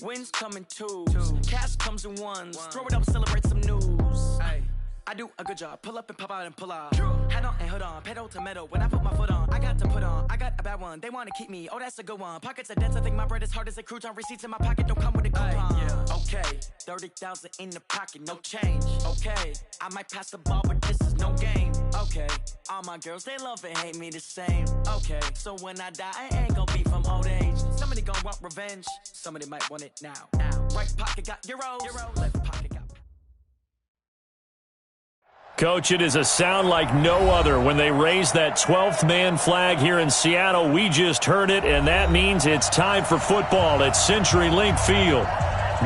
Wins come in twos, cash comes in ones. Throw it up, celebrate some news. Ay. I do a good job, pull up and pop out and pull out. Head on and hood on, pedal to metal. When I put my foot on, I got to put on. I got a bad one, they wanna keep me, oh that's a good one. Pockets are dense, I think my bread is hard as a crouton. Receipts in my pocket don't come with a coupon. Yeah. Okay, 30,000 in the pocket, no change. Okay, I might pass the ball, but this is no game. Okay, all my girls, they love and hate me the same. Okay, so when I die, I ain't gonna be from old age. Somebody gonna want revenge, somebody might want it now. Right pocket got euros, left pocket got... Coach, it is a sound like no other when they raise that 12th man flag here in Seattle. We just heard it, and that means it's time for football at CenturyLink Field.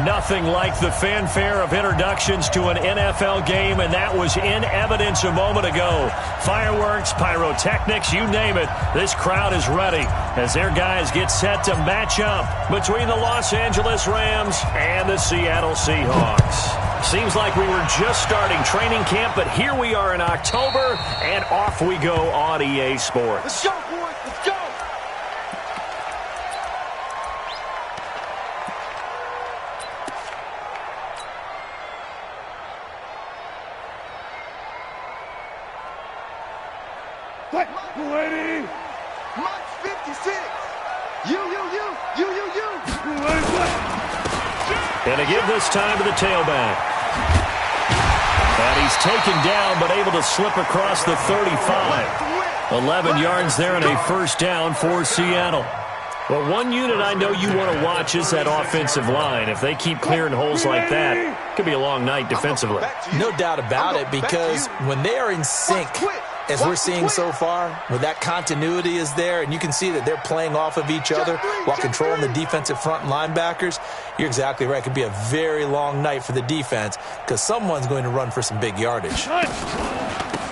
Nothing like the fanfare of introductions to an NFL game, and that was in evidence a moment ago. Fireworks, pyrotechnics, you name it. This crowd is ready as their guys get set to match up between the Los Angeles Rams and the Seattle Seahawks. Seems like we were just starting training camp, but here we are in October, and off we go on EA Sports. Let's go, boys. Let's go. Ready? March 56. You. And to give this time to the tailback. And he's taken down, but able to slip across the 35. 11 yards there and a first down for Seattle. Well, one unit I know you want to watch is that offensive line. If they keep clearing holes like that, it could be a long night defensively. No doubt about it, because when they are in sync, as we're seeing so far, where that continuity is there, and you can see that they're playing off of each other while controlling the defensive front linebackers, you're exactly right. It could be a very long night for the defense because someone's going to run for some big yardage.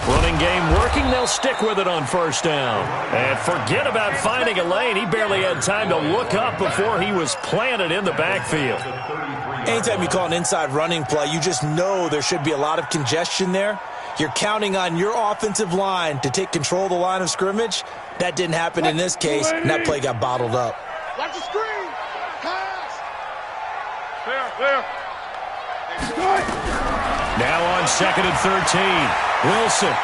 Running game working, they'll stick with it on first down. And forget about finding a lane. He barely had time to look up before he was planted in the backfield. Anytime you call an inside running play, you just know there should be a lot of congestion there. You're counting on your offensive line to take control of the line of scrimmage. That didn't happen in this case, and that play got bottled up. Watch the screen. Pass. There. Now on 2nd and 13. Wilson.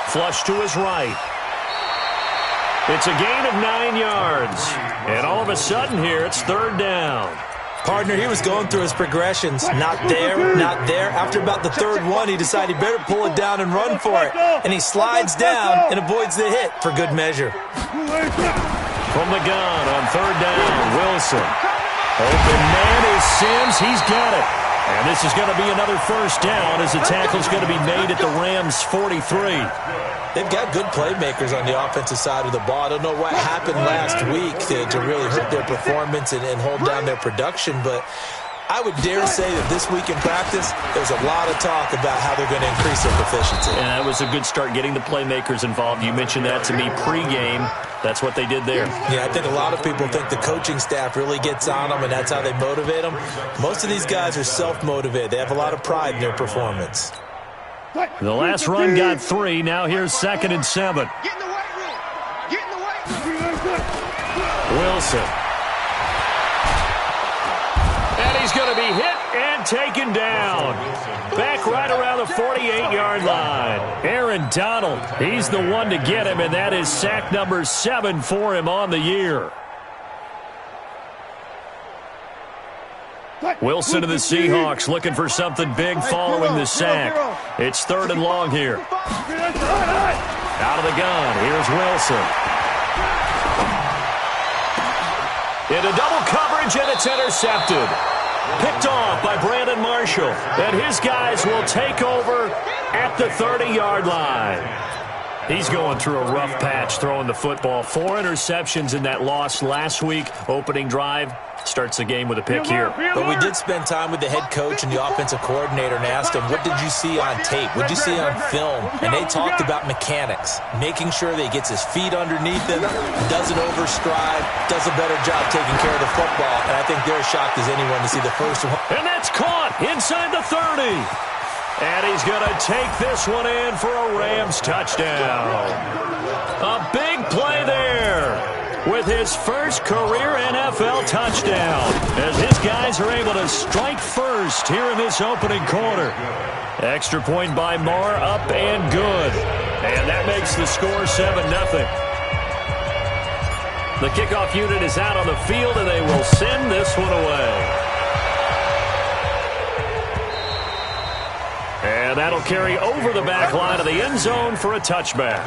Flush to his right. It's a gain of 9 yards. And all of a sudden here, it's 3rd down. Partner, he was going through his progressions. Not there, not there. After about the 3rd one, he decided he better pull it down and run for it. And he slides down and avoids the hit for good measure. From the gun on 3rd down, Wilson. Open man is Sims. He's got it. And this is going to be another first down as the tackle's going to be made at the Rams' 43. They've got good playmakers on the offensive side of the ball. I don't know what happened last week to really hurt their performance and hold down their production, but I would dare say that this week in practice, there's a lot of talk about how they're going to increase their proficiency. And that was a good start getting the playmakers involved. You mentioned that to me pregame. That's what they did there. Yeah, I think a lot of people think the coaching staff really gets on them, and that's how they motivate them. Most of these guys are self-motivated. They have a lot of pride in their performance. The last run got 3. Now here's 2nd and 7. Get in the weight room. Get in the weight room. Wilson. And he's going to be hit and taken down. Back right around the 48-yard line. Aaron Donald, he's the one to get him, and that is sack number 7 for him on the year. Wilson to the Seahawks looking for something big following the sack. It's 3rd and long here. Out of the gun, here's Wilson. Into double coverage, and it's intercepted. Picked off by Brandon Marshall. And his guys will take over at the 30-yard line. He's going through a rough patch throwing the football. 4 interceptions in that loss last week. Opening drive starts the game with a pick here. But we did spend time with the head coach and the offensive coordinator and asked him, what did you see on tape? What did you see on film? And they talked about mechanics, making sure that he gets his feet underneath him, doesn't overstride, does a better job taking care of the football. And I think they're as shocked as anyone to see the first one. And that's caught inside the 30. And he's going to take this one in for a Rams touchdown. A big play there. with his first career NFL touchdown, as his guys are able to strike first here in this opening quarter. Extra point by Marr, up and good. And that makes the score 7-0. The kickoff unit is out on the field, and they will send this one away. And that'll carry over the back line of the end zone for a touchback.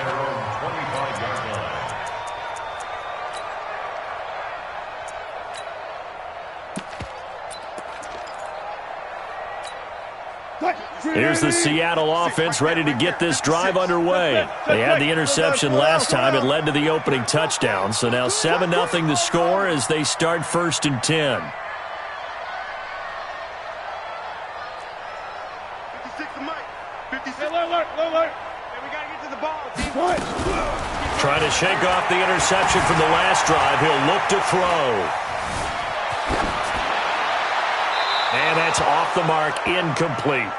Here's the Seattle offense ready to get this drive underway. They had the interception last time. It led to the opening touchdown. So now 7-0 the score as they start 1st and 10. Trying to shake off the interception from the last drive. He'll look to throw. And that's off the mark, incomplete.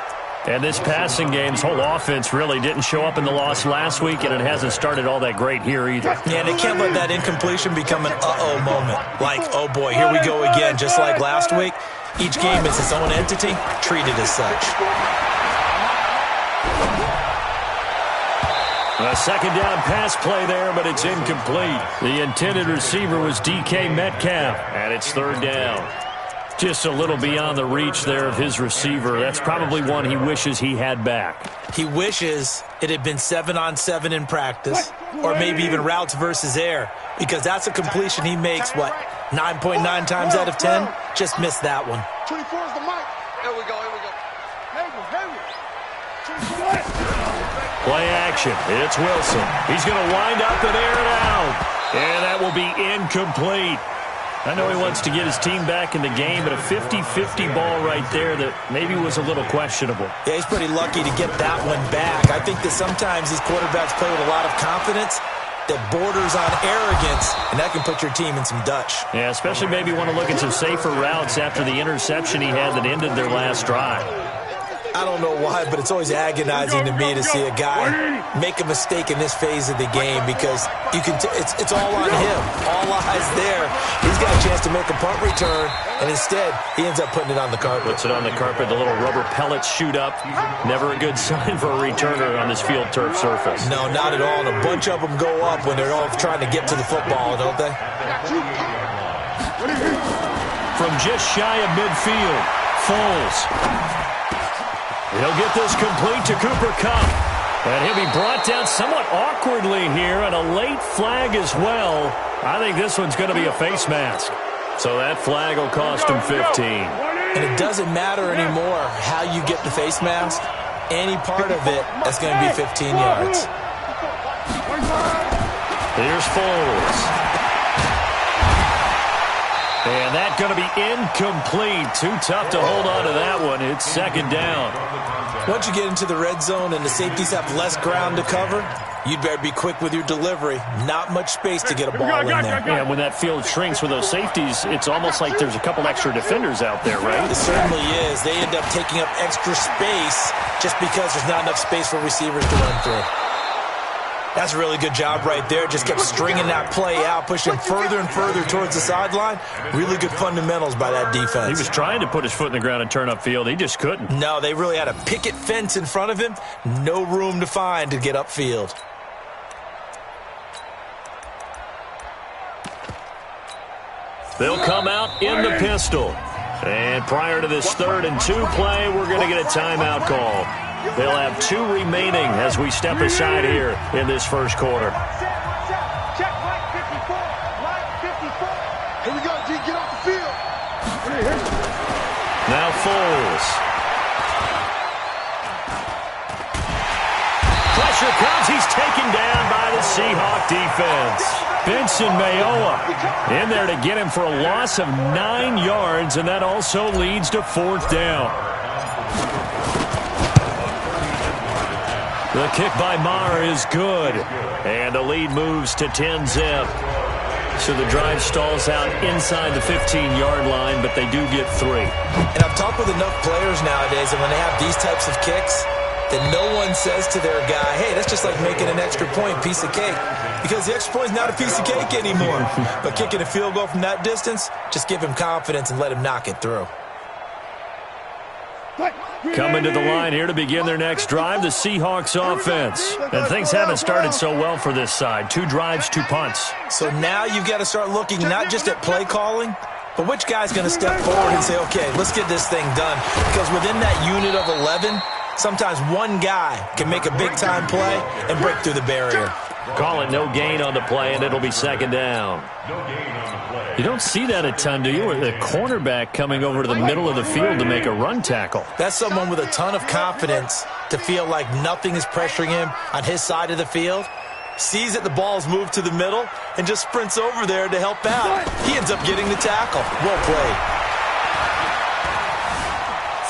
And this passing game's whole offense really didn't show up in the loss last week, and it hasn't started all that great here either. Yeah, they can't let that incompletion become an uh-oh moment. Like, oh boy, here we go again, just like last week. Each game is its own entity, treated as such. A second down pass play there, but it's incomplete. The intended receiver was DK Metcalf, and it's 3rd down. Just a little beyond the reach there of his receiver. That's probably one he wishes he had back. He wishes it had been 7-on-7 in practice, or maybe even routes versus air, because that's a completion he makes, 9.9 times out of 10? Just missed that one. 24 is the mic. Here we go, here we go. Play action. It's Wilson. He's going to wind up and air it out. And that will be incomplete. I know he wants to get his team back in the game, but a 50-50 ball right there that maybe was a little questionable. Yeah, he's pretty lucky to get that one back. I think that sometimes these quarterbacks play with a lot of confidence that borders on arrogance, and that can put your team in some Dutch. Yeah, especially maybe want to look at some safer routes after the interception he had that ended their last drive. I don't know why, but it's always agonizing to me to see a guy make a mistake in this phase of the game, because you can it's all on him. All eyes there. He's got a chance to make a punt return, and instead he ends up putting it on the carpet. Puts it on the carpet. The little rubber pellets shoot up. Never a good sign for a returner on this field turf surface. No, not at all. And a bunch of them go up when they're all trying to get to the football, don't they? From just shy of midfield, Foles. He'll get this complete to Cooper Kupp. And he'll be brought down somewhat awkwardly here, and a late flag as well. I think this one's going to be a face mask. So that flag will cost him 15. And it doesn't matter anymore how you get the face mask. Any part of it, that's going to be 15 yards. Here's Foles. And that's going to be incomplete. Too tough to hold on to that one. It's 2nd down. Once you get into the red zone and the safeties have less ground to cover, you'd better be quick with your delivery. Not much space to get a ball in there. Yeah, when that field shrinks with those safeties, it's almost like there's a couple extra defenders out there, right? It certainly is. They end up taking up extra space just because there's not enough space for receivers to run through. That's a really good job right there. Just kept stringing that play out, pushing further and further towards the sideline. Really good fundamentals by that defense. He was trying to put his foot in the ground and turn upfield. He just couldn't. No, they really had a picket fence in front of him. No room to find to get upfield. They'll come out in the pistol. And prior to this 3rd and 2 play, we're going to get a timeout call. They'll have 2 remaining as we step aside here in this first quarter. Check light 54. Light 54. Here we go, G. Get off the field. Now Foles. Pressure comes. He's taken down by the Seahawk defense. Benson Mayowa in there to get him for a loss of 9 yards, and that also leads to 4th down. The kick by Marr is good, and the lead moves to 10-zip. So the drive stalls out inside the 15-yard line, but they do get 3. And I've talked with enough players nowadays, and when they have these types of kicks, that no one says to their guy, hey, that's just like making an extra point, piece of cake. Because the extra point is not a piece of cake anymore. But kicking a field goal from that distance, just give him confidence and let him knock it through. Coming to the line here to begin their next drive, the Seahawks offense. And things haven't started so well for this side. 2 drives, 2 punts. So now you've got to start looking not just at play calling, but which guy's going to step forward and say, okay, let's get this thing done. Because within that unit of 11, sometimes one guy can make a big-time play and break through the barrier. Call it no gain on the play, and it'll be second down. You don't see that a ton, do you? The cornerback coming over to the middle of the field to make a run tackle. That's someone with a ton of confidence to feel like nothing is pressuring him on his side of the field. Sees that the ball's moved to the middle and just sprints over there to help out. He ends up getting the tackle. Well played.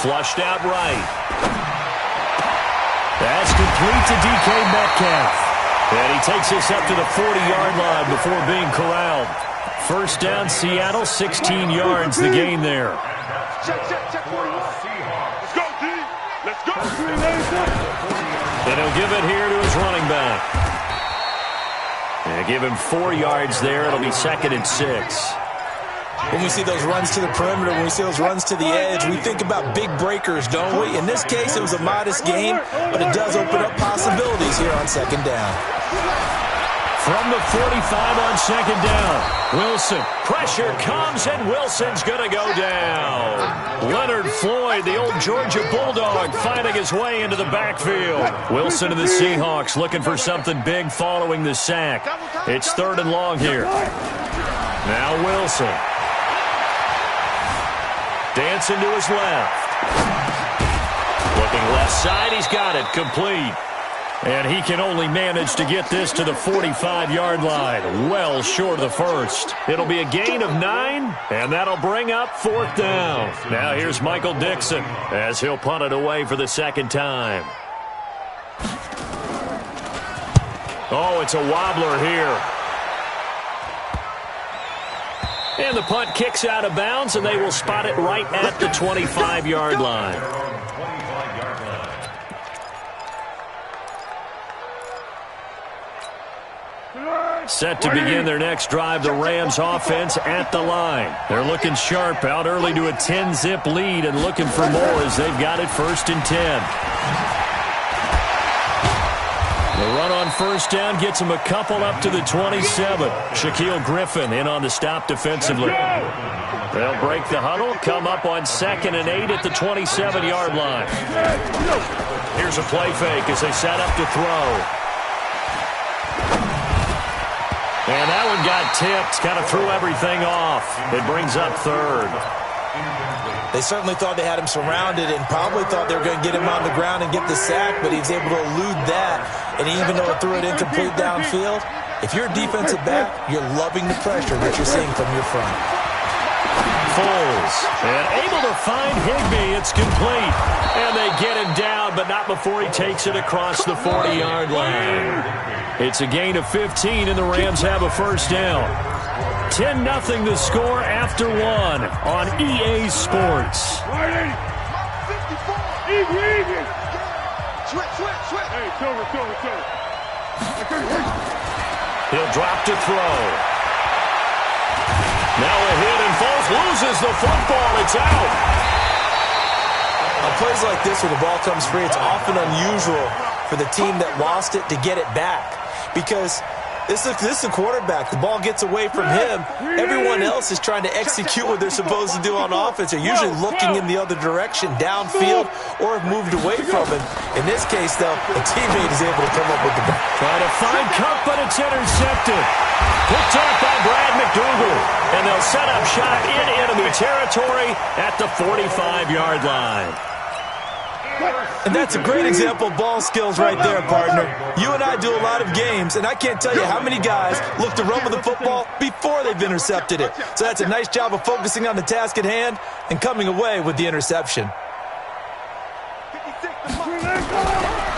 Flushed out right. That's complete to DK Metcalf. And he takes us up to the 40-yard line before being corralled. First down, Seattle, 16 yards the gain there. Check, 41. Let's go, D. Let's go. And he'll give it here to his running back. And give him 4 yards there. It'll be second and 6. When we see those runs to the perimeter, when we see those runs to the edge, we think about big breakers, don't we? In this case, it was a modest game, but it does open up possibilities here on second down. From the 45 on second down, Wilson. Pressure comes, and Wilson's going to go down. Leonard Floyd, the old Georgia Bulldog, finding his way into the backfield. Wilson and the Seahawks looking for something big following the sack. It's third and long here. Now Wilson. Dancing to his left. Looking left side, he's got it, complete. And he can only manage to get this to the 45-yard line, well short of the first. It'll be a gain of 9, and that'll bring up fourth down. Now here's Michael Dixon as he'll punt it away for the second time. Oh, it's a wobbler here. And the punt kicks out of bounds, and they will spot it right at the 25-yard line. Set to begin their next drive, the Rams offense at the line. They're looking sharp, out early to a 10-zip lead and looking for more as they've got it first and 10. The run on first down gets him a couple up to the 27. Shaquille Griffin in on the stop defensively. They'll break the huddle, come up on second and 8 at the 27-yard line. Here's a play fake as they set up to throw. And that one got tipped, kind of threw everything off. It brings up third. They certainly thought they had him surrounded and probably thought they were going to get him on the ground and get the sack, but he was able to elude that. And even though it threw it incomplete downfield, if you're a defensive back, you're loving the pressure that you're seeing from your front. Foles, and able to find Higbee. It's complete. And they get him down, but not before he takes it across the 40-yard line. It's a gain of 15, and the Rams have a first down. 10-0 the score after 1 on EA Sports. He'll drop to throw. Now a hit, and Foles loses the football. It's out. On plays like this where the ball comes free, it's often unusual for the team that lost it to get it back. Because this is a quarterback. The ball gets away from him. Everyone else is trying to execute what they're supposed to do on offense. They're usually looking in the other direction, downfield, or have moved away from him. In this case, though, a teammate is able to come up with the ball. Trying to find Cup, but it's intercepted. Picked up by Brad McDougal. And they'll set up shot in enemy territory at the 45-yard line. And that's a great example of ball skills right there, partner. You and I do a lot of games, and I can't tell you how many guys look to run with the football before they've intercepted it. So that's a nice job of focusing on the task at hand and coming away with the interception.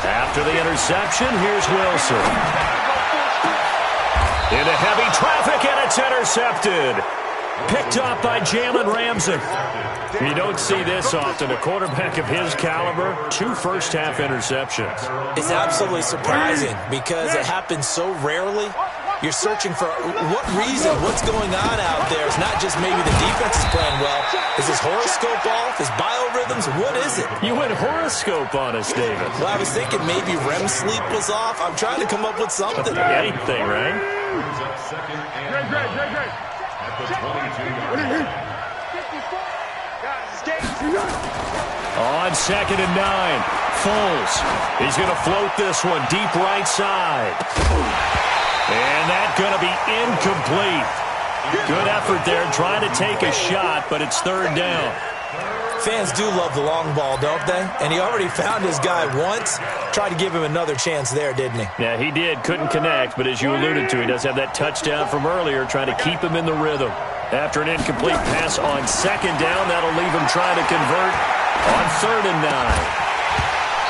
After the interception, here's Wilson. Into heavy traffic, and it's intercepted. Picked up by Jalen Ramsey. You don't see this often. A quarterback of his caliber, 2 first-half interceptions. It's absolutely surprising because it happens so rarely. You're searching for what reason, what's going on out there. It's not just maybe the defense is playing well. Is his horoscope off? His biorhythms? What is it? You went horoscope on us, David. Well, I was thinking maybe REM sleep was off. I'm trying to come up with something. Anything, right? Great. At the 22-yard line. On 2nd and 9, Foles. He's going to float this one deep right side. And that's going to be incomplete. Good effort there trying to take a shot, but it's 3rd down. Fans do love the long ball, don't they? And he already found his guy once. Tried to give him another chance there, didn't he? Yeah, he did. Couldn't connect, but as you alluded to, he does have that touchdown from earlier, trying to keep him in the rhythm. After an incomplete pass on 2nd down, that'll leave him trying to convert on 3rd and 9.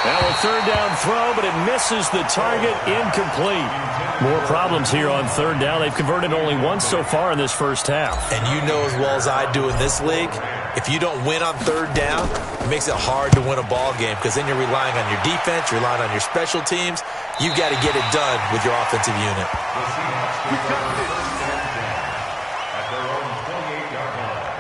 Now a 3rd down throw, but it misses the target, incomplete. More problems here on 3rd down. They've converted only once so far in this first half. And you know as well as I do in this league, if you don't win on 3rd down, it makes it hard to win a ball game because then you're relying on your defense, you're relying on your special teams. You've got to get it done with your offensive unit. At their own 28-yard line.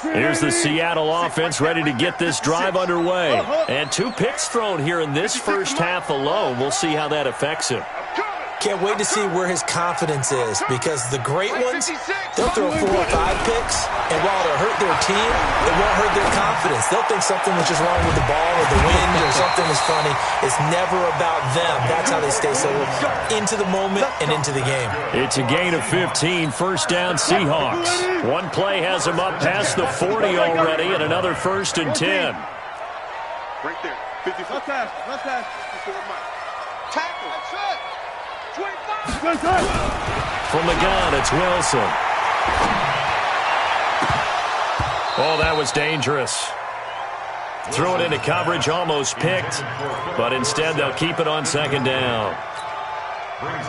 Here's the Seattle offense ready to get this drive underway. And 2 picks thrown here in this first half alone. We'll see how that affects him. Can't wait to see where his confidence is because the great ones, they'll throw 4 or 5 picks, and while it'll hurt their team, it won't hurt their confidence. They'll think something was just wrong with the ball or the wind or something is funny. It's never about them. That's how they stay so into the moment and into the game. It's a gain of 15, 1st down Seahawks. One play has them up past the 40 already, and another 1st and 10. Right there. 54. Let's pass. 54 Mike. Tackle. That's it. 25. From the gun, it's Wilson. Oh, that was dangerous. Threw it into coverage, almost picked, but instead they'll keep it on 2nd down.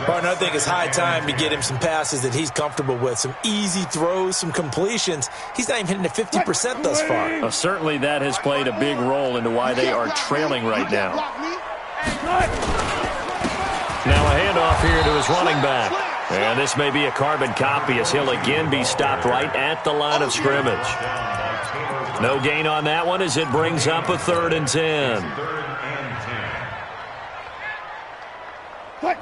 Partner, I think it's high time to get him some passes that he's comfortable with, some easy throws, some completions. He's not even hitting the 50% thus far. Certainly that has played a big role into why they are trailing right now. Now a handoff here to his running back. And this may be a carbon copy as he'll again be stopped right at the line of scrimmage. No gain on that one as it brings up a 3rd and 10.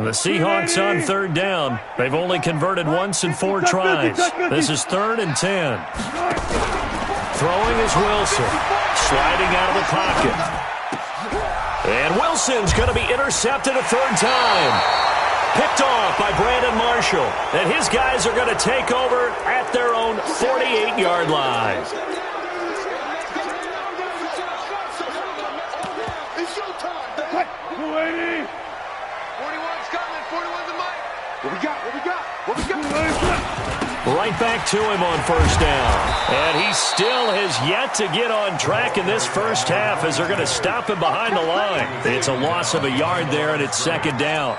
The Seahawks on 3rd down. They've only converted once in 4 tries. This is 3rd and 10. Throwing is Wilson. Sliding out of the pocket. And Wilson's going to be intercepted a 3rd time. Picked off by Brandon Marshall. And his guys are going to take over at their own 48-yard line. It's your time. 280. 41's coming. 41's the mic. What we got? Right back to him on 1st down. And he still has yet to get on track in this first half as they're going to stop him behind the line. It's a loss of a yard there, and it's 2nd down.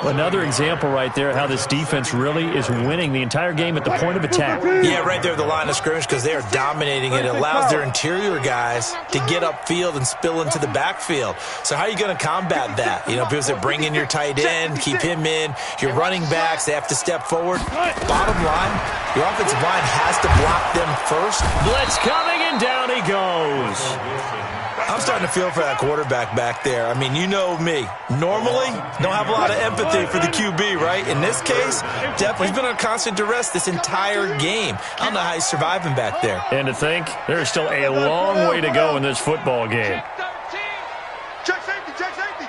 Another example right there how this defense really is winning the entire game at the point of attack. Yeah, right there at the line of scrimmage because they are dominating it. It allows their interior guys to get upfield and spill into the backfield. So how are you going to combat that? You know, because they bring in your tight end, keep him in. Your running backs, they have to step forward. Bottom line, your offensive line has to block them first. Blitz coming, and down he goes. I'm starting to feel for that quarterback back there. I mean, you know me. Normally, don't have a lot of empathy for the QB, right? In this case, definitely he's been on constant duress this entire game. I don't know how he's surviving back there. And to think, there's still a long way to go in this football game. Check safety.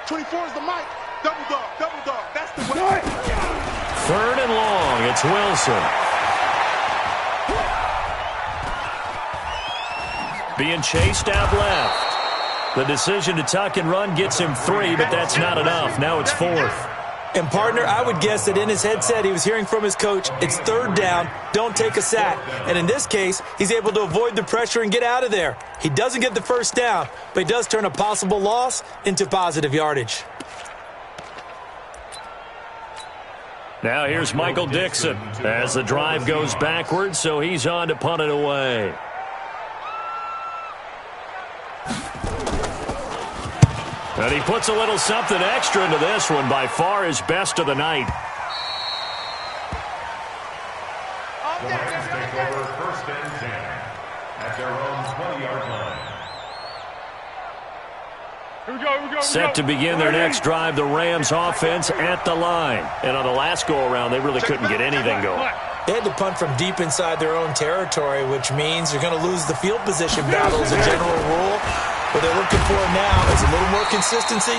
24 is the mic. Double dog. That's the way. 3rd and long, it's Wilson. Being chased out left. The decision to tuck and run gets him 3, but that's not enough. Now it's 4th. And, partner, I would guess that in his headset he was hearing from his coach, it's 3rd down, don't take a sack. And in this case, he's able to avoid the pressure and get out of there. He doesn't get the 1st down, but he does turn a possible loss into positive yardage. Now here's Michael Dixon as the drive goes backwards, so he's on to punt it away. And he puts a little something extra into this one, by far his best of the night. The Rams take over 1st and 10 at their own 20-yard line. Here we go. Set to begin their next drive, the Rams offense at the line. And on the last go-around, they really couldn't get anything going. They had to punt from deep inside their own territory, which means you're going to lose the field position battle as a general rule. What they're looking for now is a little more consistency,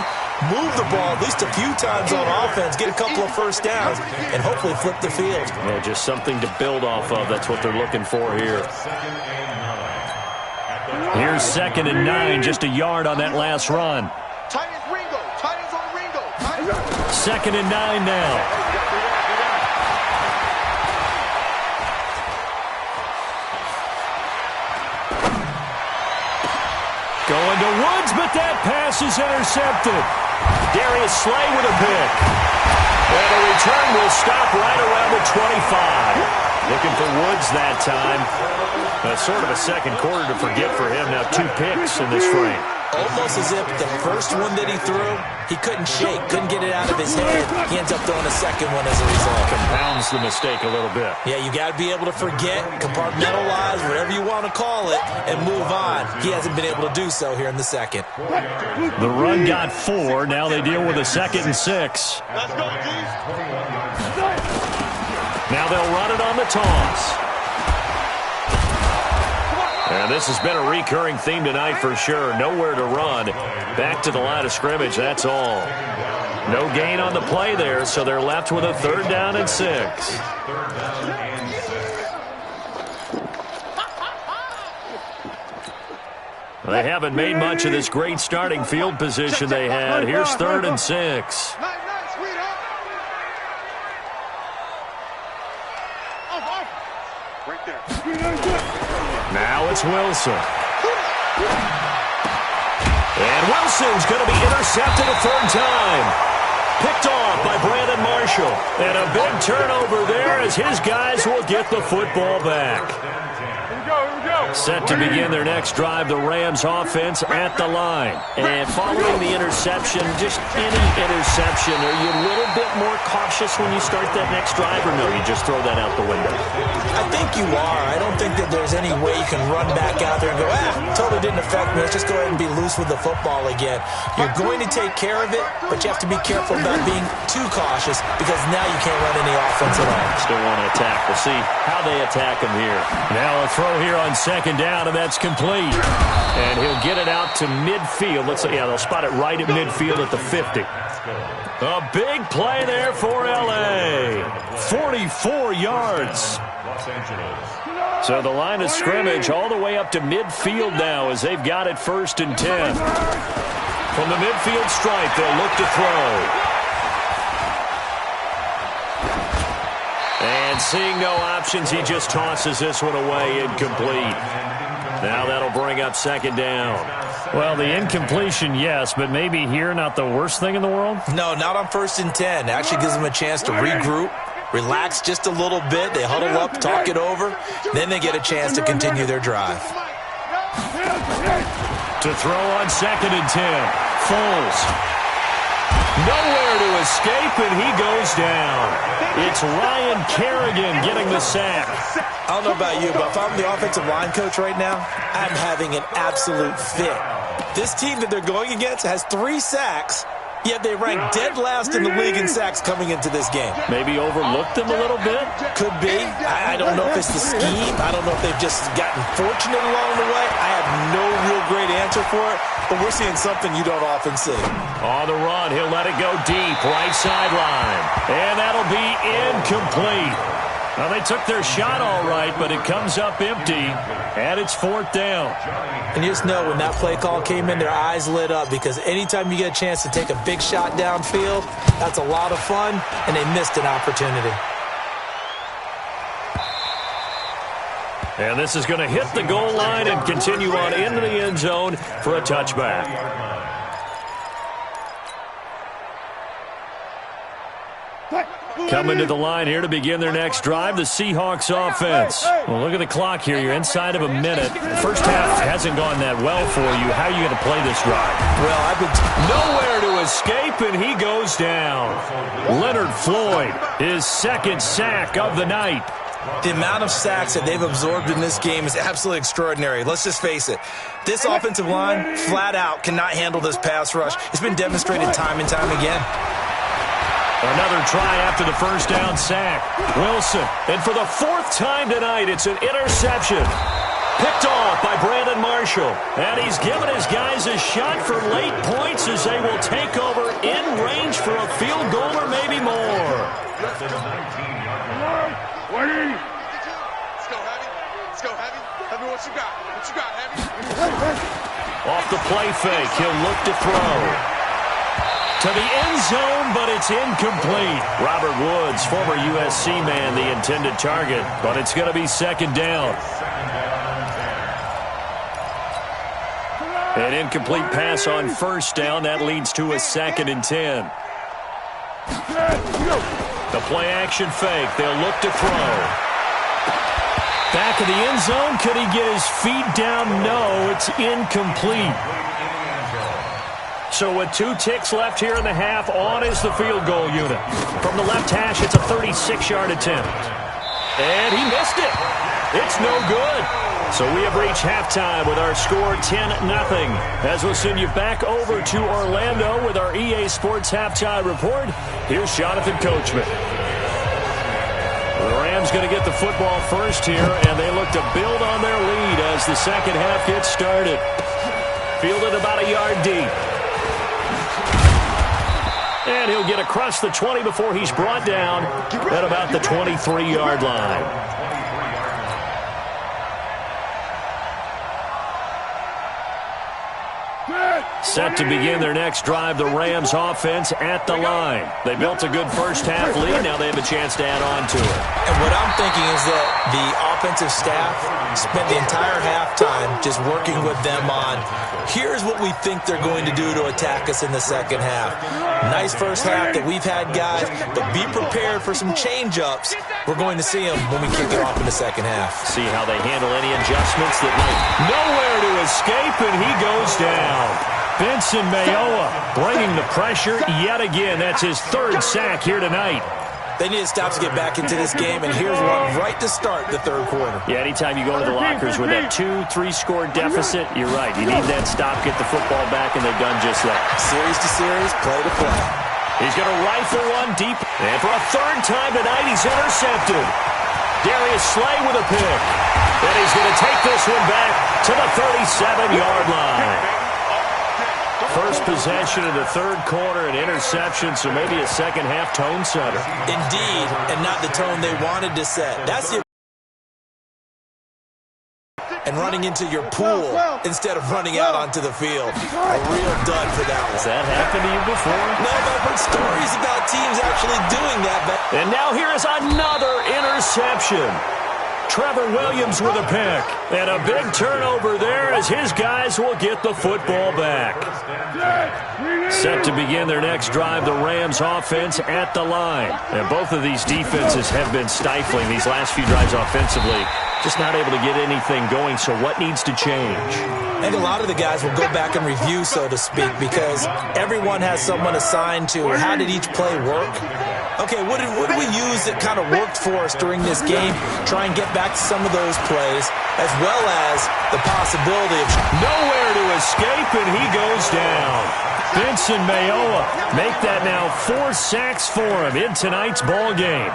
move the ball at least a few times on offense, get a couple of first downs, and hopefully flip the field. Yeah, just something to build off of. That's what they're looking for here. Here's 2nd and 9, just a yard on that last run. Tight as Ringo. Tight as on Ringo. 2nd and 9 now. Going to Woods, but that pass is intercepted. Darius Slay with a pick. And the return will stop right around the 25. Looking for Woods that time. Sort of a second quarter to forget for him. Now 2 picks in this frame. Almost as if the first one that he threw, he couldn't shake, couldn't get it out of his head. He ends up throwing a second one as a result. Compounds the mistake a little bit. Yeah, you got to be able to forget, compartmentalize, whatever you want to call it, and move on. He hasn't been able to do so here in the second. The run got 4. Now they deal with a 2nd and 6. Let's go, G's. Now they'll run it on the toss. And this has been a recurring theme tonight for sure. Nowhere to run. Back to the line of scrimmage, that's all. No gain on the play there, so they're left with a 3rd down and 6. They haven't made much of this great starting field position they had. Here's 3rd and 6. Now it's Wilson. And Wilson's going to be intercepted a 3rd time. Picked off by Brandon Marshall. And a big turnover there as his guys will get the football back. Set to begin their next drive, the Rams offense at the line. And following the interception, just any interception, are you a little bit more cautious when you start that next drive, or no, you just throw that out the window? I think you are. I don't think that there's any way you can run back out there and go, totally didn't affect me. Let's just go ahead and be loose with the football again. You're going to take care of it, but you have to be careful about being too cautious because now you can't run any offense at all. Still want to attack. We'll see how they attack him here. Now a throw here on 2nd down, and that's complete. And he'll get it out to midfield. Let's say, yeah, they'll spot it right at midfield at the 50. A big play there for L.A. 44 yards. So the line of scrimmage all the way up to midfield now as they've got it 1st and 10. From the midfield stripe, they'll look to throw. And seeing no options, he just tosses this one away, incomplete. Now that'll bring up 2nd down. Well, the incompletion, yes, but maybe here not the worst thing in the world? No, not on 1st and 10. It actually gives them a chance to regroup, relax just a little bit. They huddle up, talk it over. Then they get a chance to continue their drive. To throw on 2nd and 10. Foles. Nowhere to escape, and he goes down. It's Ryan Kerrigan getting the sack. I don't know about you, but if I'm the offensive line coach right now, I'm having an absolute fit. This team that they're going against has 3 sacks, yet they rank dead last in the league in sacks coming into this game. Maybe overlooked them a little bit? Could be. I don't know if it's the scheme. I don't know if they've just gotten fortunate along the way. I have no real great answer for it, but we're seeing something you don't often see. On the run, he'll let it go deep, right sideline. And that'll be incomplete. Well, they took their shot all right, but it comes up empty, and it's 4th down. And you just know when that play call came in, their eyes lit up because anytime you get a chance to take a big shot downfield, that's a lot of fun, and they missed an opportunity. And this is going to hit the goal line and continue on into the end zone for a touchback. Coming to the line here to begin their next drive, the Seahawks offense. Well, look at the clock here. You're inside of a minute. The first half hasn't gone that well for you. How are you going to play this drive? Well, I've been nowhere to escape, and he goes down. Leonard Floyd, his second sack of the night. The amount of sacks that they've absorbed in this game is absolutely extraordinary. Let's just face it. This offensive line, flat out, cannot handle this pass rush. It's been demonstrated time and time again. Another try after the first down sack. Wilson, and for the fourth time tonight, it's an interception. Picked off by Brandon Marshall. And he's given his guys a shot for late points as they will take over in range for a field goal or maybe more. Let's go, Heavy. Let's go, Heavy. Heavy, what you got? What you got, Heavy? Off the play fake, he'll look to throw. To the end zone, but it's incomplete. Robert Woods, former USC man, the intended target, but it's going to be second down. An incomplete pass on first down. That leads to a 2nd and 10. The play action fake. They'll look to throw. Back of the end zone. Could he get his feet down? No, it's incomplete. So with 2 ticks left here in the half, on is the field goal unit. From the left hash, it's a 36-yard attempt. And he missed it. It's no good. So we have reached halftime with our score 10-0. As we'll send you back over to Orlando with our EA Sports Halftime Report, here's Jonathan Coachman. The Rams going to get the football first here, and they look to build on their lead as the second half gets started. Fielded about a yard deep. And he'll get across the 20 before he's brought down at about the 23-yard line. Set to begin their next drive, the Rams offense at the line. They built a good first half lead. Now they have a chance to add on to it. And what I'm thinking is that the offensive staff spent the entire halftime just working with them on, here's what we think they're going to do to attack us in the second half. Nice first half that we've had, guys, but be prepared for some change-ups. We're going to see them when we kick it off in the second half. See how they handle any adjustments that might nowhere to escape, and he goes down. Benson Mayowa bringing the pressure yet again. That's his 3rd sack here tonight. They need to stop to get back into this game, and here's one right to start the third quarter. Yeah, anytime you go to the lockers with that 2-3-score deficit, you're right. You need that stop, get the football back, and they've done just that. Series to series, play to play. He's going to rifle one deep, and for a 3rd time tonight, he's intercepted. Darius Slay with a pick. And he's going to take this one back to the 37-yard line. First possession of the third quarter, an interception, so maybe a second half tone setter. Indeed, and not the tone they wanted to set. That's it. And running into your pool instead of running out onto the field. A real dud for that one. Has that happened to you before? No, I've heard stories about teams actually doing that. And now here is another interception. Trevor Williams with a pick. And a big turnover there as his guys will get the football back. Set to begin their next drive, the Rams offense at the line. And both of these defenses have been stifling these last few drives offensively. Just not able to get anything going, so what needs to change? I think a lot of the guys will go back and review, so to speak, because everyone has someone assigned to how did each play work. Okay, what did we use that kind of worked for us during this game? Try and get back to some of those plays, as well as the possibility of nowhere to escape, and he goes down. Benson Mayowa make that now 4 sacks for him in tonight's ball game.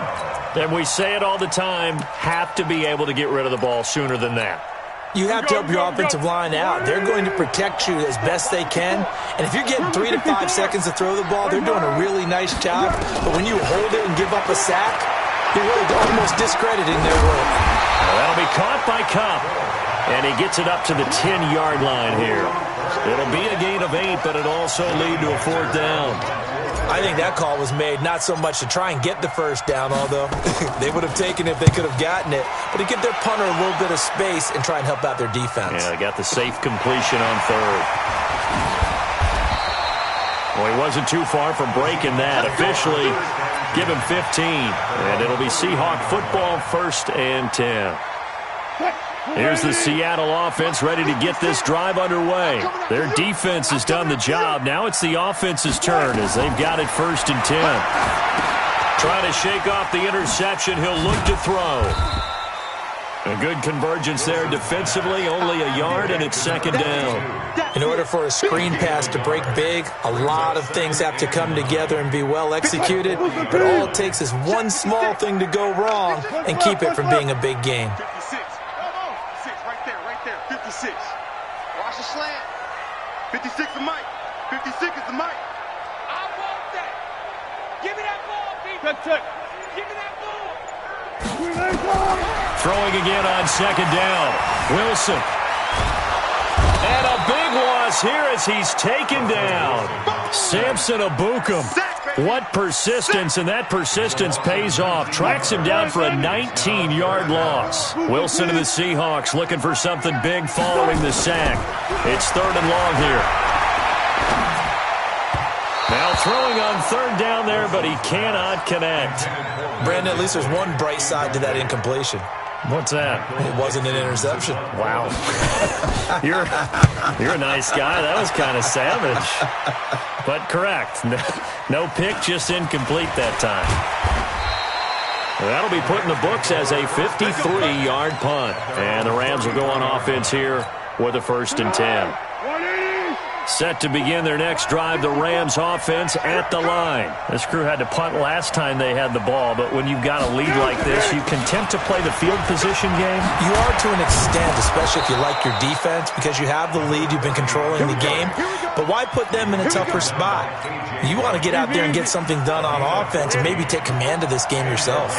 And we say it all the time, have to be able to get rid of the ball sooner than that. You have to help your offensive line out. They're going to protect you as best they can. And if you're getting 3 to 5 seconds to throw the ball, they're doing a really nice job. But when you hold it and give up a sack, you're really almost discrediting their work. Well, that'll be caught by Cobb. And he gets it up to the 10-yard line here. It'll be a gain of 8, but it'll also lead to a 4th down. I think that call was made not so much to try and get the first down, although they would have taken it if they could have gotten it, but to give their punter a little bit of space and try and help out their defense. Yeah, they got the safe completion on 3rd. Well, he wasn't too far from breaking that. Officially, give him 15. And it'll be Seahawk football, 1st and 10. Here's the Seattle offense ready to get this drive underway. Their defense has done the job. Now it's the offense's turn as they've got it 1st and 10. Trying to shake off the interception. He'll look to throw. A good convergence there defensively, only a yard, and it's 2nd down. In order for a screen pass to break big, a lot of things have to come together and be well executed, but all it takes is one small thing to go wrong and keep it from being a big game. 56. Right there. 56. Watch the slant. 56 is Mike. 56 is the Mike. I want that. Give me that ball, people. Give me that ball. Throwing again on 2nd down. Wilson. And a big loss here as he's taken down. Samson Abukum. What persistence, and that persistence pays off. Tracks him down for a 19-yard loss. Wilson and the Seahawks looking for something big following the sack. It's 3rd and long here. Now throwing on 3rd down there, but he cannot connect. Brandon, at least there's one bright side to that incompletion. What's that? It wasn't an interception. Wow. You're a nice guy. That was kind of savage. But correct. No pick, just incomplete that time. That'll be put in the books as a 53-yard punt. And the Rams will go on offense here with a 1st and 10. Set to begin their next drive, the Rams offense at the line. This crew had to punt last time they had the ball, but when you've got a lead like this, you can tempt to play the field position game. You are to an extent, especially if you like your defense, because you have the lead, you've been controlling the game. But why put them in a tougher spot? You want to get out there and get something done on offense and maybe take command of this game yourself.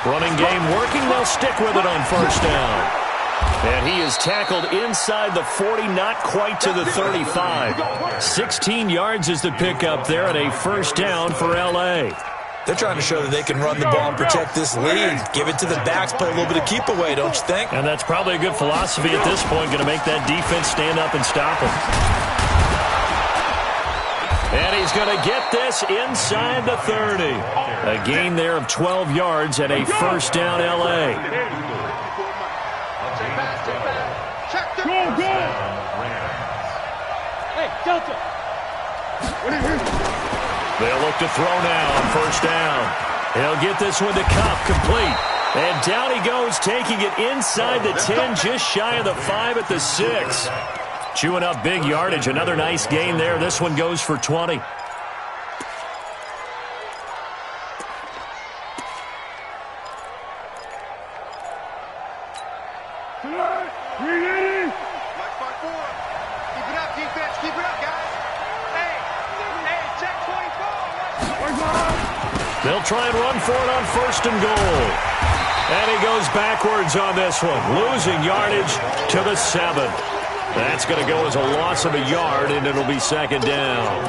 Running game working, they'll stick with it on 1st down. And he is tackled inside the 40, not quite to the 35. 16 yards is the pickup there, and a 1st down for L.A. They're trying to show that they can run the ball and protect this lead. Give it to the backs, play a little bit of keep away, don't you think? And that's probably a good philosophy at this point, going to make that defense stand up and stop him. And he's going to get this inside the 30. A gain there of 12 yards and a 1st down L.A. Hey, Delta. They'll look to throw now on 1st down. He'll get this one to Kupp, complete. And down he goes, taking it inside the 10, just shy of the 5 at the 6. Chewing up big yardage. Another nice gain there. This one goes for 20. They'll try and run for it on 1st and goal. And he goes backwards on this one, losing yardage to the 7. That's going to go as a loss of a yard, and it'll be 2nd down.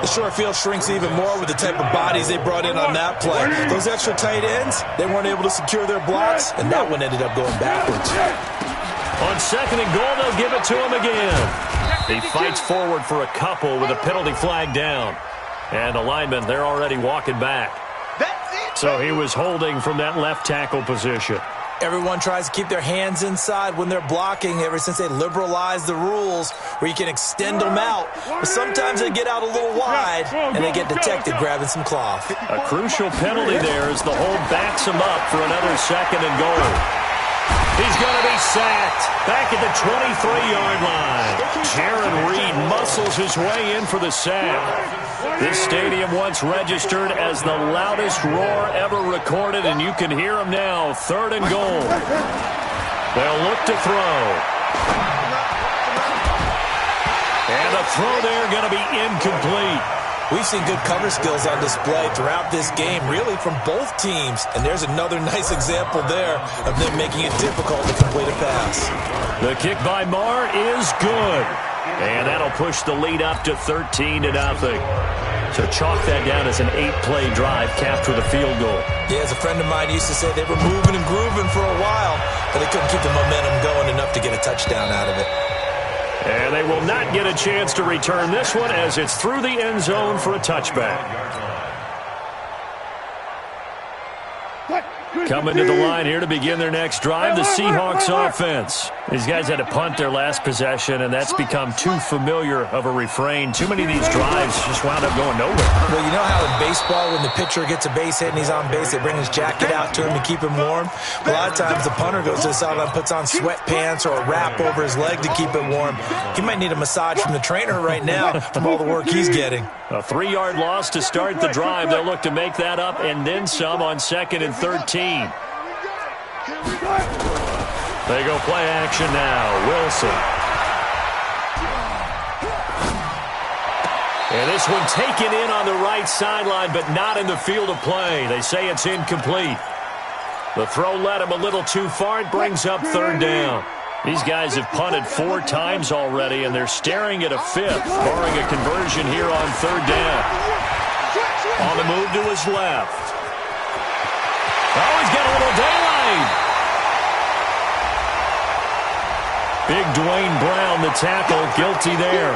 The short field shrinks even more with the type of bodies they brought in on that play. Those extra tight ends, they weren't able to secure their blocks, and that one ended up going backwards. On 2nd and goal, they'll give it to him again. He fights forward for a couple with a penalty flag down. And the linemen, they're already walking back. So he was holding from that left tackle position. Everyone tries to keep their hands inside when they're blocking ever since they liberalized the rules where you can extend them out. But sometimes they get out a little wide and they get detected grabbing some cloth. A crucial penalty there as the hold backs him up for another 2nd and goal. He's going to be sacked back at the 23-yard line. Jaron Reed muscles his way in for the sack. This stadium once registered as the loudest roar ever recorded, and you can hear him now. 3rd and goal. They'll look to throw. And the throw there going to be incomplete. We've seen good cover skills on display throughout this game, really from both teams. And there's another nice example there of them making it difficult to complete a pass. The kick by Marr is good. And that'll push the lead up to 13-0. So chalk that down as an 8-play drive capped with a field goal. Yeah, as a friend of mine used to say, they were moving and grooving for a while, but they couldn't keep the momentum going enough to get a touchdown out of it. And they will not get a chance to return this one as it's through the end zone for a touchback. Coming to the line here to begin their next drive, the Seahawks offense. These guys had to punt their last possession, and that's become too familiar of a refrain. Too many of these drives just wound up going nowhere. Well, you know how in baseball, when the pitcher gets a base hit and he's on base, they bring his jacket out to him to keep him warm? A lot of times the punter goes to the sideline, puts on sweatpants or a wrap over his leg to keep it warm. He might need a massage from the trainer right now from all the work he's getting. A 3-yard loss to start the drive. They'll look to make that up and then some on 2nd and 13. They go play action now. Wilson. And this one taken in on the right sideline, but not in the field of play. They say it's incomplete. The throw led him a little too far. It brings up 3rd down. These guys have punted 4 times already, and they're staring at a 5th, barring a conversion here on 3rd down. On the move to his left. Oh, he's got a little daylight. Big Dwayne Brown, the tackle, guilty there.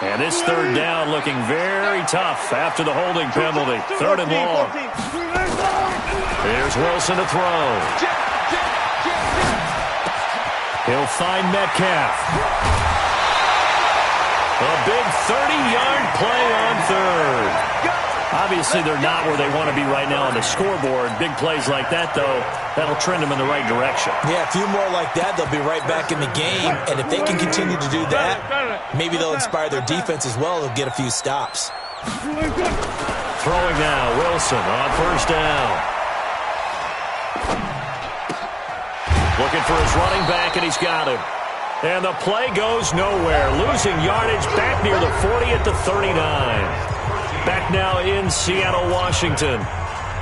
And this 3rd down looking very tough after the holding penalty. 3rd and long. Here's Wilson to throw. He'll find Metcalf. A big 30-yard play on 3rd. Obviously, they're not where they want to be right now on the scoreboard. Big plays like that, though, that'll trend them in the right direction. Yeah, a few more like that, they'll be right back in the game. And if they can continue to do that, maybe they'll inspire their defense as well. They'll get a few stops. Throwing now, Wilson on 1st down. Looking for his running back, and he's got him. And the play goes nowhere. Losing yardage back near the 40 at the 39. Back now in Seattle, Washington.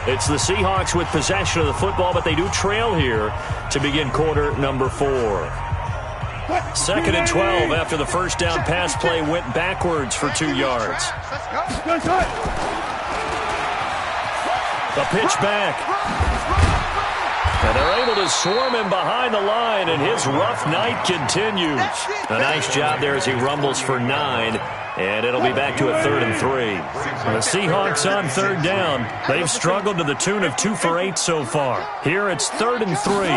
It's the Seahawks with possession of the football, but they do trail here to begin quarter number 4. 2nd and 12 after the 1st down pass play went backwards for 2 yards. The pitch back. And they're able to swarm him behind the line, and his rough night continues. A nice job there as he rumbles for 9. And it'll be back to a 3rd and 3. The Seahawks on 3rd down. They've struggled to the tune of 2 for 8 so far. Here it's 3rd and 3.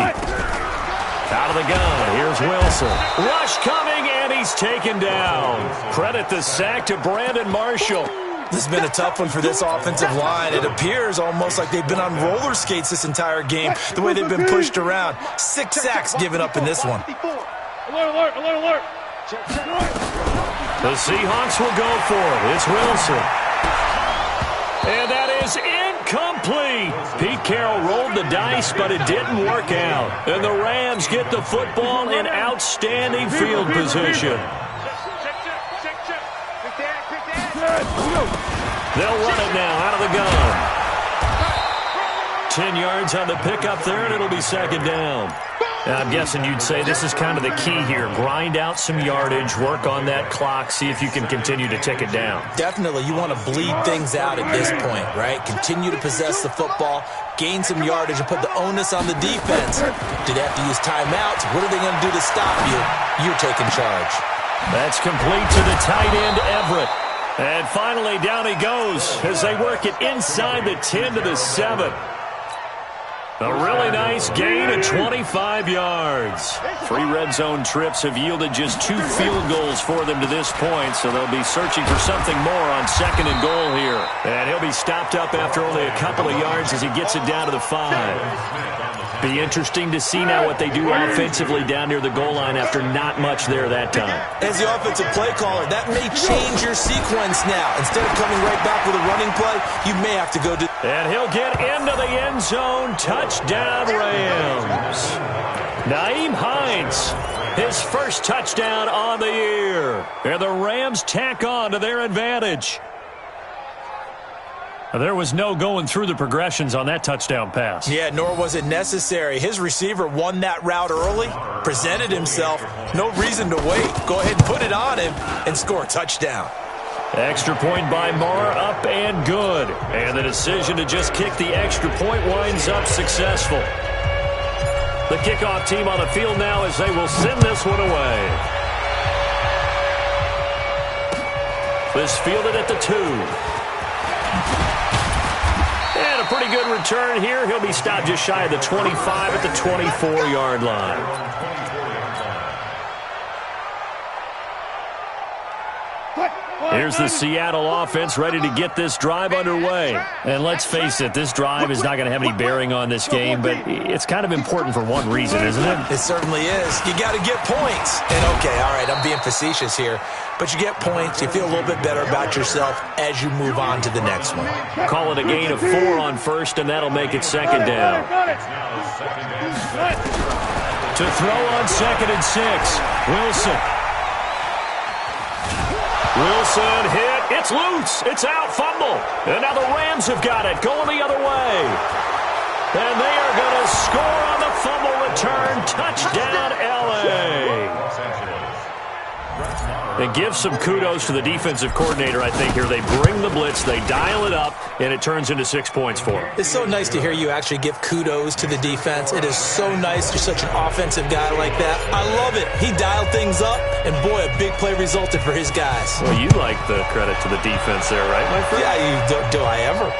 Out of the gun, here's Wilson. Rush coming, and he's taken down. Credit the sack to Brandon Marshall. This has been a tough one for this offensive line. It appears almost like they've been on roller skates this entire game, the way they've been pushed around. 6 sacks given up in this one. Alert, alert, alert. The Seahawks will go for it. It's Wilson. And that is incomplete. Pete Carroll rolled the dice, but it didn't work out. And the Rams get the football in outstanding field position. They'll run it now out of the gun. 10 yards on the pickup there, and it'll be 2nd down. I'm guessing you'd say this is kind of the key here. Grind out some yardage, work on that clock, see if you can continue to tick it down. Definitely. You want to bleed things out at this point, right? Continue to possess the football, gain some yardage, and put the onus on the defense. Do they have to use timeouts? What are they going to do to stop you? You're taking charge. That's complete to the tight end, Everett. And finally, down he goes as they work it inside the 10 to the 7. A really nice gain of 25 yards. 3 red zone trips have yielded just 2 field goals for them to this point, so they'll be searching for something more on 2nd and goal here. And he'll be stopped up after only a couple of yards as he gets it down to the 5. Be interesting to see now what they do offensively down near the goal line after not much there that time. As the offensive play caller, that may change your sequence now. Instead of coming right back with a running play, you may have to go to... And he'll get into the end zone. Touchdown, Rams. Nyheim Hines, his first touchdown on the year. And the Rams tack on to their advantage. There was no going through the progressions on that touchdown pass. Yeah, nor was it necessary. His receiver won that route early, presented himself. No reason to wait. Go ahead and put it on him and score a touchdown. Extra point by Marr, up and good. And the decision to just kick the extra point winds up successful. The kickoff team on the field now as they will send this one away. This fielded at the 2. And a pretty good return here. He'll be stopped just shy of the 25 at the 24-yard line. Here's the Seattle offense ready to get this drive underway. And let's face it, this drive is not going to have any bearing on this game, but it's kind of important for one reason, isn't it? It certainly is. You got to get points. And okay, all right, I'm being facetious here, but you get points, you feel a little bit better about yourself as you move on to the next one. Call it a gain of 4 on first, and that'll make it second down. To throw on 2nd and 6, Wilson. Wilson hit. It's loose. It's out. Fumble. And now the Rams have got it. Going the other way. And they are going to score on the fumble return. Touchdown, L.A. And give some kudos to the defensive coordinator, I think, here. They bring the blitz, they dial it up, and it turns into 6 points for them. It's so nice to hear you actually give kudos to the defense. It is so nice. You're such an offensive guy like that. I love it. He dialed things up, and boy, a big play resulted for his guys. Well, you like the credit to the defense there, right, my friend? Yeah, do I ever?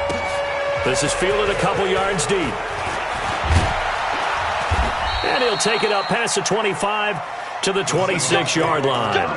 This is fielded a couple yards deep. And he'll take it up past the 25 to the 26-yard line.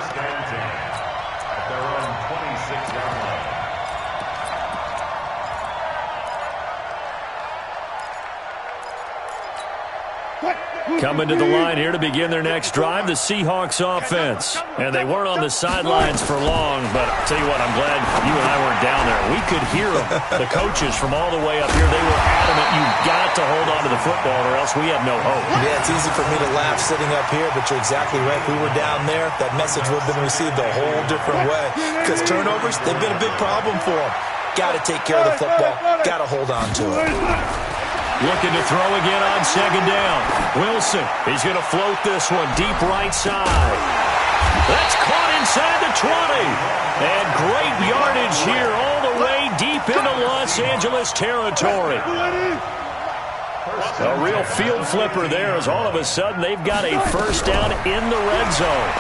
Coming to the line here to begin their next drive, the Seahawks offense. And they weren't on the sidelines for long, but I'll tell you what, I'm glad you and I weren't down there. We could hear them, the coaches from all the way up here. They were adamant, you've got to hold on to the football or else we have no hope. Yeah, it's easy for me to laugh sitting up here, but you're exactly right. If we were down there, that message would have been received a whole different way. Because turnovers, they've been a big problem for them. Got to take care of the football. Got to hold on to it. Looking to throw again on 2nd down. Wilson, he's going to float this one deep right side. That's caught inside the 20. And great yardage here all the way deep into Los Angeles territory. A real field flipper there as all of a sudden they've got a first down in the red zone.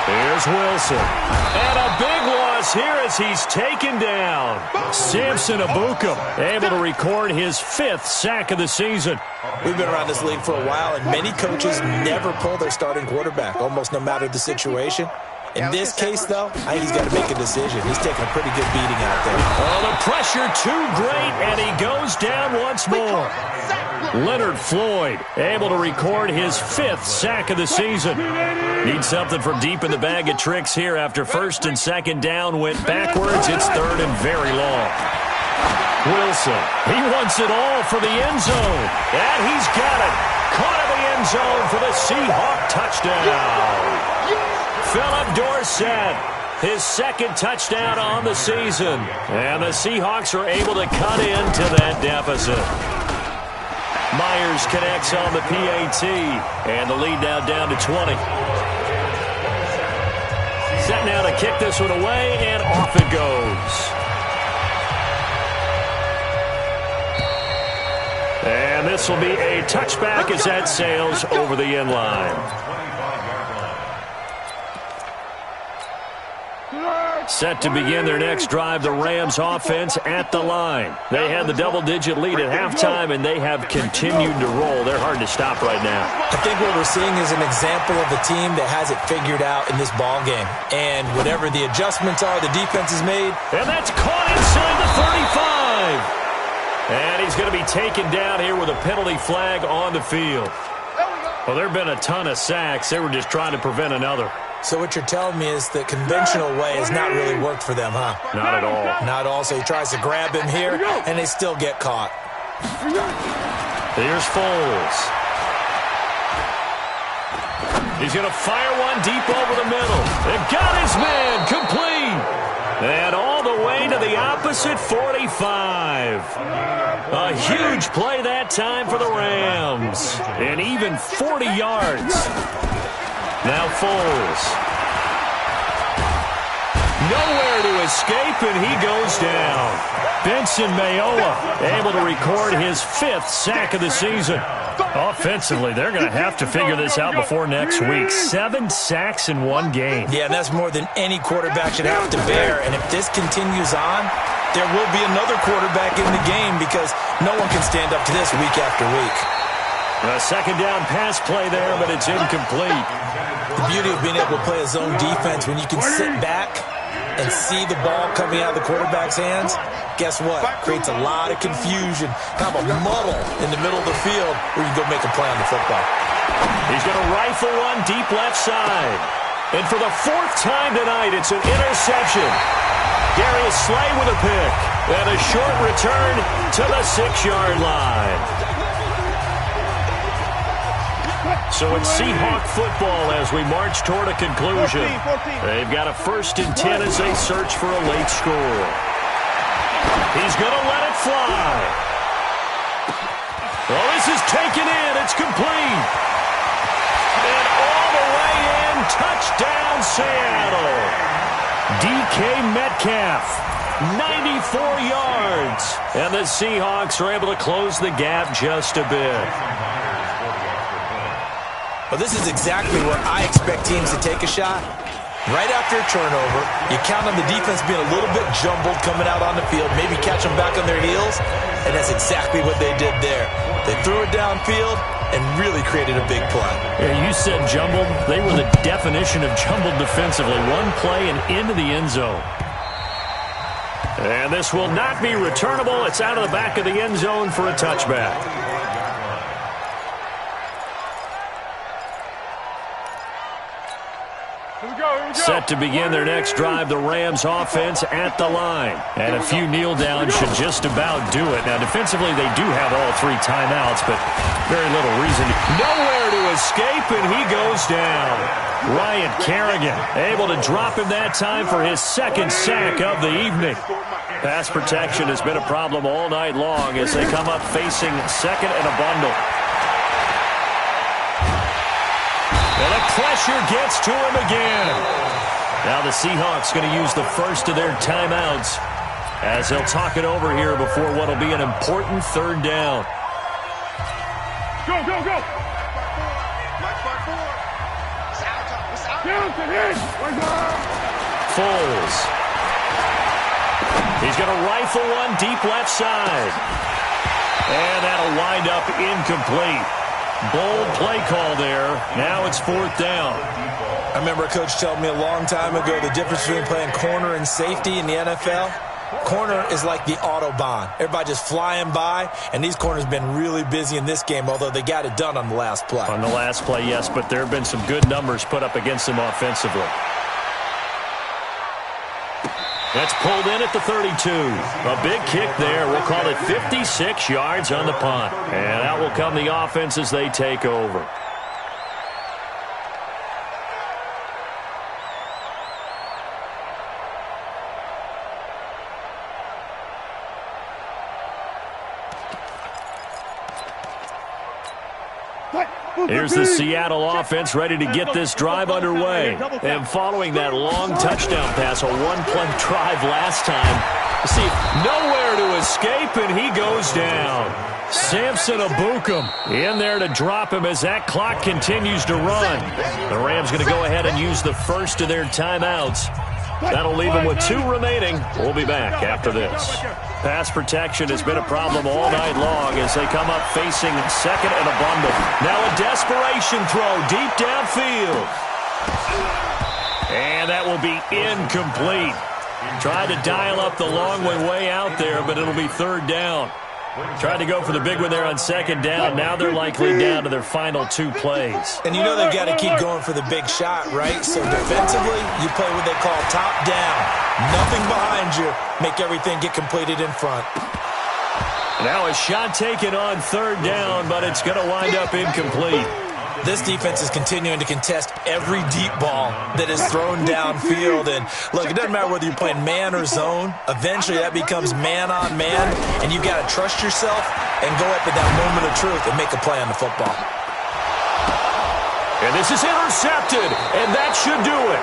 Here's Wilson. And a big loss here as he's taken down. Samson Ebukam able to record his 5th sack of the season. We've been around this league for a while, and many coaches never pull their starting quarterback, almost no matter the situation. In this case, though, I think he's got to make a decision. He's taking a pretty good beating out there. Oh, the pressure too great, and he goes down once more. Leonard Floyd able to record his 5th sack of the season. Needs something from deep in the bag of tricks here after 1st and 2nd down went backwards. It's 3rd and very long. Wilson, he wants it all for the end zone. And he's got it. Caught in the end zone for the Seahawk touchdown. Phillip Dorsett, his 2nd touchdown on the season. And the Seahawks are able to cut into that deficit. Myers connects on the PAT. And the lead now down to 20. Set now to kick this one away, and off it goes. And this will be a touchback as that sails over the end line. Set to begin their next drive, the Rams offense at the line. They had the double-digit lead at halftime, and they have continued to roll. They're hard to stop right now. I think what we're seeing is an example of a team that has it figured out in this ball game. And whatever the adjustments are, the defense has made. And that's caught inside the 35. And he's going to be taken down here with a penalty flag on the field. Well, there have been a ton of sacks. They were just trying to prevent another. So what you're telling me is the conventional way has not really worked for them, huh? Not at all. Not at all. So he tries to grab him here, and they still get caught. Here's Foles. He's going to fire one deep over the middle. And got his man complete. And all the way to the opposite 45. A huge play that time for the Rams. And even 40 yards. Now Foles. Nowhere to escape, and he goes down. Benson Mayowa able to record his 5th sack of the season. Offensively, they're going to have to figure this out before next week. 7 sacks in one game. Yeah, and that's more than any quarterback should have to bear. And if this continues on, there will be another quarterback in the game because no one can stand up to this week after week. A second down pass play there, but it's incomplete. The beauty of being able to play a zone defense when you can sit back and see the ball coming out of the quarterback's hands, guess what? Creates a lot of confusion, kind of a muddle in the middle of the field where you can go make a play on the football. He's going to rifle one deep left side. And for the 4th time tonight, it's an interception. Darius Slay with a pick. And a short return to the 6-yard line. So it's Seahawk football as we march toward a conclusion. 14. They've got a 1st and 10 as they search for a late score. He's going to let it fly. Oh, this is taken in. It's complete. And all the way in. Touchdown, Seattle. DK Metcalf, 94 yards. And the Seahawks are able to close the gap just a bit. Well, this is exactly where I expect teams to take a shot. Right after a turnover, you count on the defense being a little bit jumbled coming out on the field, maybe catch them back on their heels, and that's exactly what they did there. They threw it downfield and really created a big play. Yeah, you said jumbled. They were the definition of jumbled defensively. One play and into the end zone. And this will not be returnable. It's out of the back of the end zone for a touchback. Set to begin their next drive, the Rams offense at the line. And a few kneel downs should just about do it. Now, defensively, they do have all 3 timeouts, but very little reason. Nowhere to escape, and he goes down. Ryan Kerrigan able to drop him that time for his 2nd sack of the evening. Pass protection has been a problem all night long as they come up facing 2nd and a bundle. And the pressure gets to him again. Now the Seahawks going to use the first of their timeouts as they'll talk it over here before what will be an important 3rd down. Go, go, go. Foles. He's going to rifle one deep left side. And that'll wind up incomplete. Bold play call there. Now it's 4th down. I remember a coach telling me a long time ago the difference between playing corner and safety in the NFL. Corner is like the Autobahn. Everybody just flying by, and these corners have been really busy in this game, although they got it done on the last play. On the last play, yes, but there have been some good numbers put up against them offensively. That's pulled in at the 32. A big kick there. We'll call it 56 yards on the punt. And out will come the offense as they take over. Here's the Seattle offense ready to get this drive underway. And following that long touchdown pass, a 1-play drive last time, see, nowhere to escape, and he goes down. Samson Abukum in there to drop him as that clock continues to run. The Rams going to go ahead and use the first of their timeouts. That'll leave them with 2 remaining. We'll be back after this. Pass protection has been a problem all night long as they come up facing 2nd and a bundle. Now a desperation throw deep downfield. And that will be incomplete. Tried to dial up the long way out there, but it'll be 3rd down. Tried to go for the big one there on 2nd down. Now they're likely down to their final 2 plays. And you know they've got to keep going for the big shot, right? So defensively, you play what they call top down. Nothing behind you. Make everything get completed in front. Now a shot taken on 3rd down, but it's going to wind up incomplete. This defense is continuing to contest every deep ball that is thrown downfield. And, look, it doesn't matter whether you're playing man or zone. Eventually, that becomes man-on-man, and you've got to trust yourself and go up at that moment of truth and make a play on the football. And this is intercepted, and that should do it.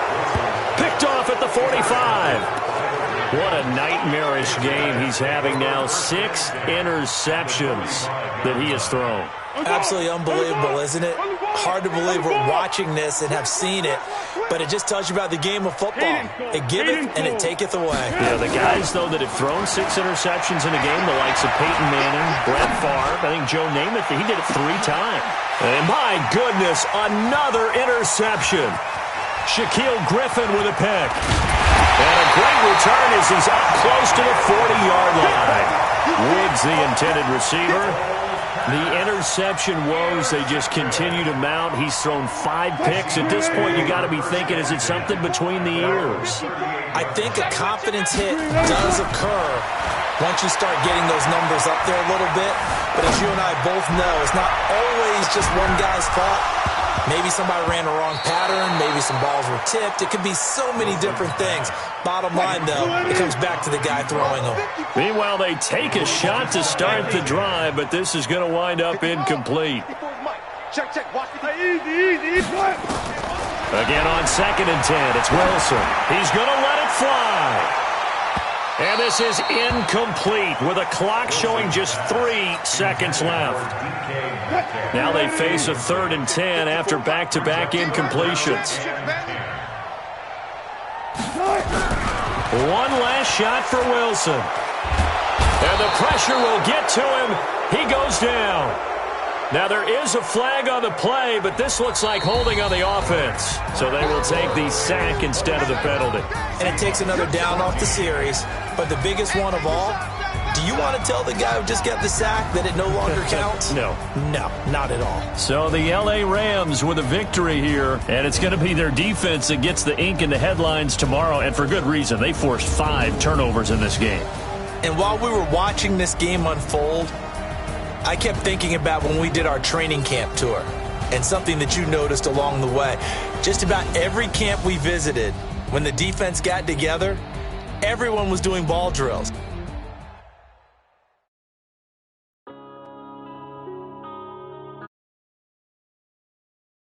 Picked off at the 45. What a nightmarish game he's having now. 6 interceptions that he has thrown. Absolutely unbelievable, isn't it? Hard to believe we're watching this and have seen it, but it just tells you about the game of football. It giveth and it taketh away. Yeah, the guys, though, that have thrown 6 interceptions in a game, the likes of Peyton Manning, Brett Favre, I think Joe Namath, he did it 3 times. And my goodness, another interception. Shaquille Griffin with a pick. And a great return as he's up close to the 40-yard line. Woods, the intended receiver. The interception woes, they just continue to mount. He's thrown 5 picks. At this point, you got to be thinking, is it something between the ears? I think a confidence hit does occur once you start getting those numbers up there a little bit. But as you and I both know, it's not always just one guy's fault. Maybe somebody ran a wrong pattern. Maybe some balls were tipped. It could be so many different things. Bottom line, though, it comes back to the guy throwing them. Meanwhile, they take a shot to start the drive, but this is going to wind up incomplete. Again on 2nd and 10, it's Wilson. He's going to let it fly. And this is incomplete with a clock showing just 3 seconds left. Now they face a 3rd and 10 after back-to-back incompletions. One last shot for Wilson. And the pressure will get to him. He goes down. Now there is a flag on the play, but this looks like holding on the offense. So they will take the sack instead of the penalty. And it takes another down off the series. But the biggest one of all, do you want to tell the guy who just got the sack that it no longer counts? No. No, not at all. So the L.A. Rams with a victory here, and it's going to be their defense that gets the ink in the headlines tomorrow, and for good reason. They forced 5 turnovers in this game. And while we were watching this game unfold, I kept thinking about when we did our training camp tour and something that you noticed along the way. Just about every camp we visited, when the defense got together, everyone was doing ball drills.